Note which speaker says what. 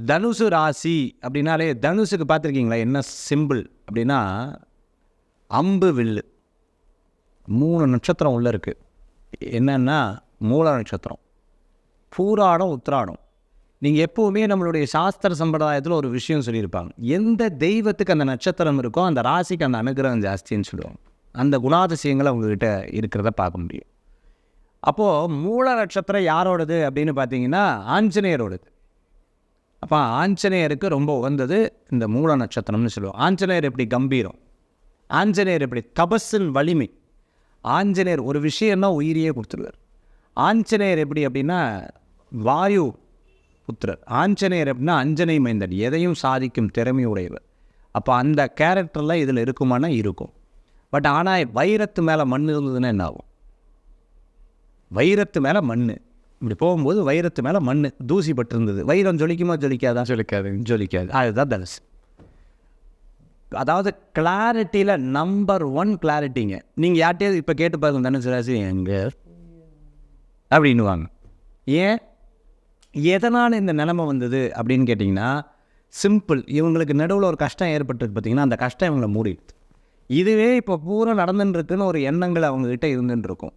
Speaker 1: தனுசு ராசி அப்படின்னாலே தனுசுக்கு பார்த்துருக்கீங்களா என்ன சிம்பிள் அப்படின்னா அம்பு வில்லு 3 நட்சத்திரம் உள்ளே இருக்குது. என்னன்னா மூல நட்சத்திரம், பூராடம், உத்திராடம். நீங்கள் எப்போவுமே நம்மளுடைய சாஸ்திர சம்பிரதாயத்தில் ஒரு விஷயம் சொல்லியிருப்பாங்க, எந்த தெய்வத்துக்கு அந்த நட்சத்திரம் இருக்கோ அந்த ராசிக்கு அந்த அனுகிரகம் ஜாஸ்தின்னு சொல்லுவாங்க. அந்த குணாதிசயங்களை அவங்கக்கிட்ட இருக்கிறத பார்க்க முடியும். அப்போது மூல நட்சத்திரம் யாரோடது அப்படின்னு பார்த்தீங்கன்னா ஆஞ்சநேயரோடது. அப்போ ஆஞ்சநேயருக்கு ரொம்ப உகந்தது இந்த மூல நட்சத்திரம்னு சொல்லுவோம். ஆஞ்சநேயர் எப்படி கம்பீரம், ஆஞ்சநேயர் எப்படி தபஸின் வலிமை, ஆஞ்சநேயர் ஒரு விஷயம்னா உயிரியே கொடுத்துருவார். ஆஞ்சநேயர் எப்படி அப்படின்னா வாயு புத்திரர், ஆஞ்சநேயர் எப்படின்னா அஞ்சனை மைந்தன், எதையும் சாதிக்கும் திறமை உடையவர். அப்போ அந்த கேரக்டர்லாம் இதில் இருக்குமானா இருக்கும். பட் ஆனால் வைரத்து மேலே மண் இருந்ததுன்னா என்ன ஆகும்? வைரத்து மேலே மண் இப்படி போகும்போது வைரத்து மேலே மண் தூசி பட்டிருந்தது, வைரம் ஜொலிக்குமா ஜொலிக்காதா? ஜொலிக்காது. அதுதான் தனுசு. அதாவது கிளாரிட்டியில் நம்பர் 1 கிளாரிட்டிங்க. நீங்கள் யார்ட்டையாவது இப்போ கேட்டு பாருங்க தனுசு ராசி எங்கே அப்படின்னுவாங்க. ஏன், எதனால் இந்த நிலைமை வந்தது அப்படின்னு கேட்டிங்கன்னா சிம்பிள். இவங்களுக்கு நடுவில் ஒரு கஷ்டம் ஏற்பட்டுருக்கு பார்த்திங்கன்னா, அந்த கஷ்டம் இவங்களை மூடிடுது. இதுவே இப்போ பூரா நடந்துட்டுருக்குன்னு ஒரு எண்ணங்கள் அவங்கக்கிட்ட இருந்துட்டுருக்கும்.